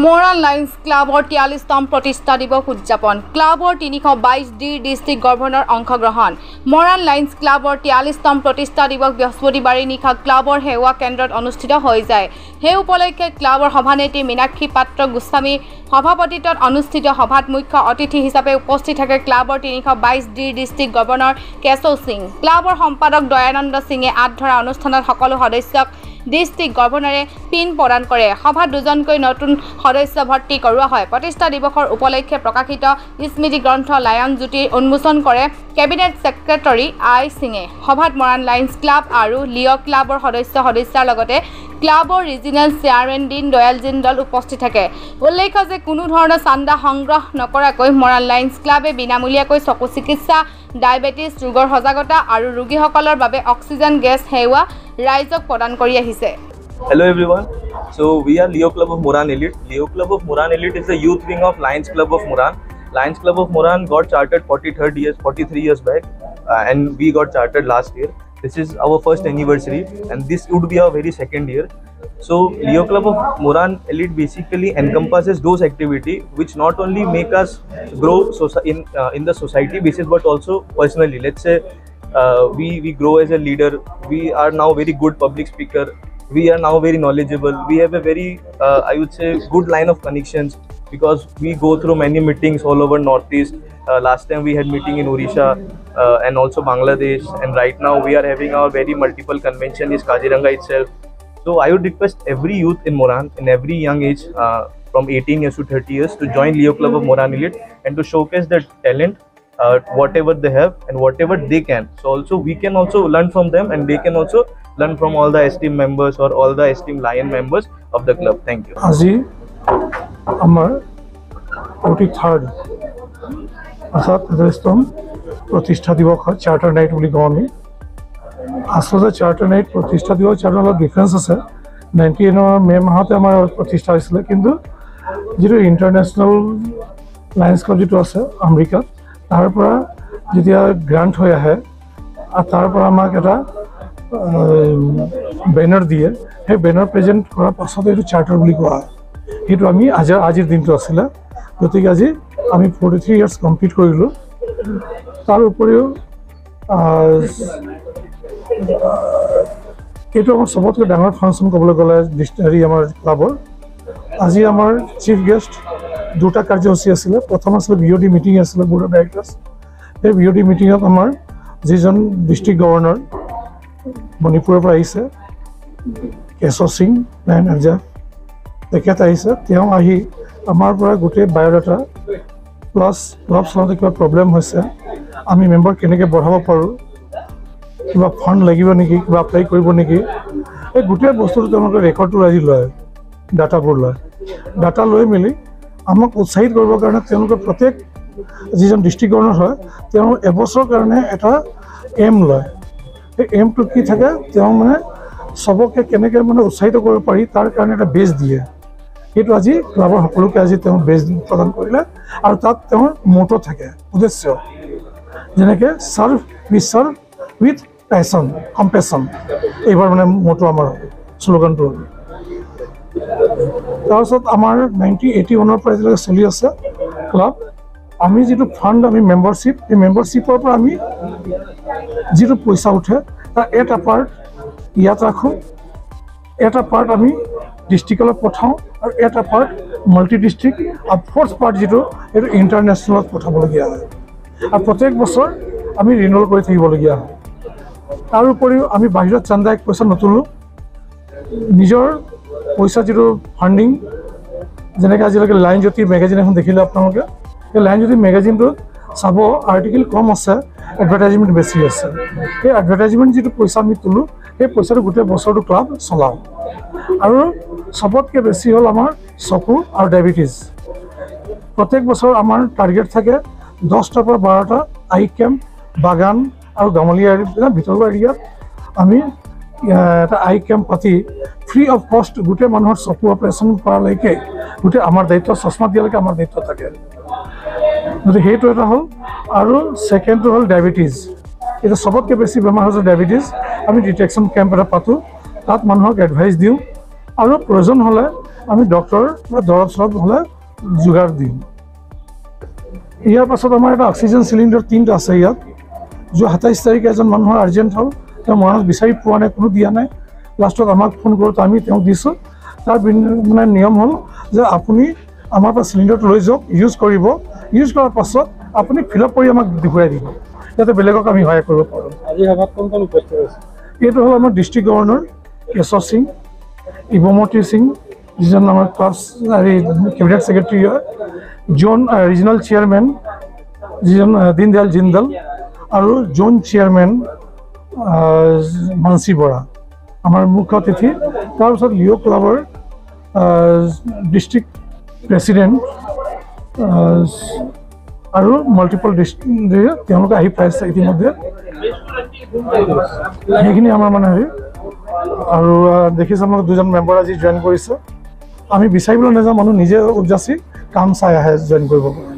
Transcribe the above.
Moran Lions Clubor 43তম প্ৰতিষ্ঠা দিৱস উদযাপন ক্লাবৰ 322 ডিস্ট্ৰিক্ট গভৰ্ণৰ অংশগ্ৰহণ Moran Lions Clubor 43তম প্ৰতিষ্ঠা দিৱস বৃহস্পতিবাৰে নিশা ক্লাবৰ সেৱা কেন্দ্ৰত অনুষ্ঠিত হৈ যায় হে উপলক্ষে ক্লাবৰ সভানেত্ৰী মীনাক্ষী পাত্ৰ গোস্বামী সভাপতিত্বত অনুষ্ঠিত সভাত মুখ্য অতিথি হিচাপে উপস্থিত থাকে ক্লাবৰ 322 ডিস্ট্ৰিক্ট গভৰ্ণৰ কেশৱ সিং ক্লাবৰ সম্পাদক দয়ানন্দ সিঙে আধৰা অনুষ্ঠানত সকলো সদস্যক ডিস্ট্ৰিক্ট গভৰ্ণৰে পিন প্ৰদান কৰে সভাত দুজনকৈ নতুন সদস্য ভৰ্তি কৰোৱা হয় প্ৰতিষ্ঠা দিৱসৰ উপলক্ষে প্ৰকাশিত স্মৃতি গ্ৰন্থ লায়ন জ্যোতি উন্মোচন কৰে কেবিনেট সেক্ৰেটাৰী আই সিঙে সভাত মৰাণ লায়ন্স ক্লাব আৰু লিঅ ক্লাবৰ সদস্যৰ লগতে ক্লাবৰ ৰিজিনেল চেয়াৰমেন দিন দয়াল জিন্দল উপস্থিত থাকে উল্লেখ্য যে কোনো ধৰণৰ চান্দা সংগ্ৰহ নকৰাকৈ মৰাণ লায়ন্স ক্লাবে বিনামূলীয়াকৈ চকু চিকিৎসা ডায়াবেটিছ ৰোগৰ সজাগতা আৰু ৰোগীসকলৰ বাবে অক্সিজেন গেছ সেৱা ৰাইজক প্ৰদান কৰি আহিছে Hello everyone. So we are Leo Club of Moran Elite. Leo Club of Moran Elite is the youth wing of Lions Club of Moran. Lions Club of Moran got chartered 43 years back and we got chartered last year. This is our first anniversary and this would be our very second year. So Leo Club of Moran Elite basically encompasses those activities which not only make us grow in the society basis but also personally. Let's say we grow as a leader. We are now very good public speaker. We are now very knowledgeable. We have a very, I would say, good line of connections because we go through many meetings all over Northeast. Last time we had meeting in Odisha and also Bangladesh, and right now we are having our very multiple convention is Kaziranga itself. So I would request every youth in Moran, in every young age, from 18 years to 30 years, to join Leo Club of Moran Elite and to showcase their talent. Whatever they have and whatever they can. So also we can also learn from them and they can also learn from all the esteemed members or all the esteemed Lion members of the club. Thank you. Aji Amar 43rd Asat Restom Pratishtha Divok Charter Night বুলি কওঁ আমি আসলে charter night প্ৰতিষ্ঠা দিৱস charter লগত difference আছে 99 মে মাহতে আমাৰ প্ৰতিষ্ঠা হৈছিল কিন্তু যেটো ইন্টাৰনেশ্যনেল লায়ন্স ক্লাব যেটো আছে আমেৰিকাত তাৰ পৰা যেতিয়া গ্ৰান্ট হৈ আহে আৰু তাৰ পৰা আমাক এটা বেনাৰ দিয়ে সেই বেনাৰ প্ৰেজেন্ট কৰাৰ পাছত এইটো চাৰ্টাৰ বুলি কোৱা হয় সেইটো আমি আজিৰ দিনটো আছিল গতিকে আজি আমি 43 ইয়াৰ্স কমপ্লিট কৰিলো তাৰ উপৰিও এইটো আমাৰ সবতকৈ ডাঙৰ ফাংচন ক'বলৈ গ'লে ডিস্ট্ৰিক্ট আমাৰ ক্লাবৰ আজি আমাৰ চিফ গেষ্ট দুটা কাৰ্যসূচী আছিল প্ৰথম আছিল বিঅডি মিটিং আছিল বোৰ্ড অফ ডাইৰেক্টৰ্ছ এই বিঅডি মিটিঙত আমাৰ যিজন ডিস্ট্ৰিক্ট গভৰ্ণৰ মণিপুৰৰ পৰা আহিছে কেশৱ সিং নাইনজা তেখেত আহিছে তেওঁ আহি আমাৰ পৰা গোটেই বায়োডাটা প্লাছ অলপ চলতে কিবা প্ৰব্লেম হৈছে আমি মেম্বাৰ কেনেকৈ বঢ়াব পাৰোঁ কিবা ফাণ্ড লাগিব নেকি কিবা এপ্লাই কৰিব নেকি এই গোটেই বস্তুটো তেওঁলোকে ৰেকৰ্ডটো আজি লয় ডাটাবোৰ লয় ডাটা লৈ মেলি আমাক উৎসাহিত কৰিবৰ কাৰণে তেওঁলোকে প্ৰত্যেক যিজন ডিস্ট্ৰিক্ট গভৰ্ণৰ হয় তেওঁ এবছৰৰ কাৰণে এটা এম লয় এই এমটো কি থাকে তেওঁ মানে সবকে কেনেকৈ মানে উৎসাহিত কৰিব পাৰি তাৰ কাৰণে এটা বেজ দিয়ে সেইটো আজি ক্লাবৰ সকলোকে আজি তেওঁ বেজ প্ৰদান কৰিলে আৰু তাত তেওঁৰ মটো থাকে উদ্দেশ্য যেনেকৈ চাৰ্ভ উইথ পেশ্যন কম্পেশ্যন এইবাৰ মানে মটো আমাৰ শ্লোগানটো তাৰপিছত আমাৰ 1981 পৰা এতিয়ালৈকে চলি আছে ক্লাব আমি যেটো ফাণ্ড আমি মেম্বাৰশ্বিপ এই মেম্বাৰশ্বিপৰ পৰা আমি যেটো পইচা উঠে তাৰ এটা পাৰ্ট ইয়াত ৰাখোঁ এটা পাৰ্ট আমি ডিস্ট্ৰিক্টলৈ পঠাওঁ আৰু এটা পাৰ্ট মাল্টি ডিস্ট্ৰিক্ট আৰু ফ'ৰ্থ পাৰ্ট যেটো এইটো ইণ্টাৰনেশ্যনেলত পঠাবলগীয়া হয় আৰু প্ৰত্যেক বছৰ আমি ৰিনিউল কৰি থাকিবলগীয়া হয় তাৰ উপৰিও আমি বাহিৰত চান্দা এক পইচা নতুলোঁ নিজৰ পইচা যেটো ফাণ্ডিং যেনেকৈ আজিলৈকে লাইন জ্যোতি মেগাজিন এখন দেখিলে আপোনালোকে এই লাইন জ্যোতি মেগাজিনটোত চাব আৰ্টিকেল কম আছে এডভাৰটাইজমেণ্ট বেছি আছে সেই এডভাৰটাইজমেণ্ট যেটো পইচা আমি তোলোঁ সেই পইচাটো গোটেই বছৰটো ক্লাব চলাওঁ আৰু সবতকৈ বেছি হ'ল আমাৰ চকু আৰু ডায়েবেটিছ প্ৰত্যেক বছৰ আমাৰ টাৰ্গেট থাকে 10টা পৰা 12টা আই কেম্প বাগান আৰু গামলীয়া এৰিয়া ভিতৰুৱা এৰিয়াত আমি এটা আই কেম্প পাতি ফ্ৰী অফ কষ্ট গোটেই মানুহৰ চকু অপাৰেশ্যন কৰালৈকে গোটেই আমাৰ দায়িত্ব চশমা দিয়ালৈকে আমাৰ দায়িত্ব থাকে গতিকে সেইটো এটা হ'ল আৰু ছেকেণ্ডটো হ'ল ডায়েবেটিছ এটা সবতকৈ বেছি বেমাৰ হৈছে ডায়েবেটিছ আমি ডিটেকশ্যন কেম্প এটা পাতোঁ তাত মানুহক এডভাইচ দিওঁ আৰু প্ৰয়োজন হ'লে আমি ডক্টৰ বা দৰৱ চৰৱ হ'লে যোগাৰ দিওঁ। ইয়াৰ পাছত আমাৰ এটা অক্সিজেন চিলিণ্ডাৰ 3টা আছে ইয়াত। যোৱা 27 তাৰিখে এজন মানুহৰ আৰ্জেণ্ট হ'ল, তেওঁ মৰাণত বিচাৰি পোৱা নাই, কোনো দিয়া নাই। লাষ্টত আমাক ফোন কৰোঁতে আমি তেওঁক দিছোঁ। তাৰ মানে নিয়ম হ'ল যে আপুনি আমাৰ পৰা চিলিণ্ডাৰটো লৈ যাওক, ইউজ কৰিব, ইউজ কৰাৰ পাছত আপুনি ফিল আপ কৰি আমাক ঘূৰাই দিব, যাতে বেলেগক আমি সহায় কৰিব পাৰোঁ। আজি সভাত কোন কোন উপস্থিত আছে? এইটো হ'ল আমাৰ ডিষ্ট্ৰিক্ট গভৰ্ণৰ কেশৱ সিং, ইবমতি সিং, যিজন আমাৰ ক্লাছ কেবিনেট ছেক্ৰেটাৰী হয়, জোন ৰিজনেল চেয়াৰমেন যিজন দীনদয়াল জিন্দল, আৰু জোন চেয়াৰমেন মানসী বৰা আমাৰ মুখ্য অতিথি। তাৰপিছত লিঅ' ক্লাবৰ ডিষ্ট্ৰিক্ট প্ৰেচিডেণ্ট আৰু মাল্টিপল ডিষ্ট্ৰিক্ট তেওঁলোকে আহি পাইছে ইতিমধ্যে। সেইখিনি আমাৰ মানে হেৰি। আৰু দেখিছোঁ আমাক 2জন মেম্বাৰ আজি জইন কৰিছে। আমি বিচাৰিবলৈ নাযাওঁ, মানুহ নিজে উপজাচি কাম চাই আহে জইন কৰিব পাৰে।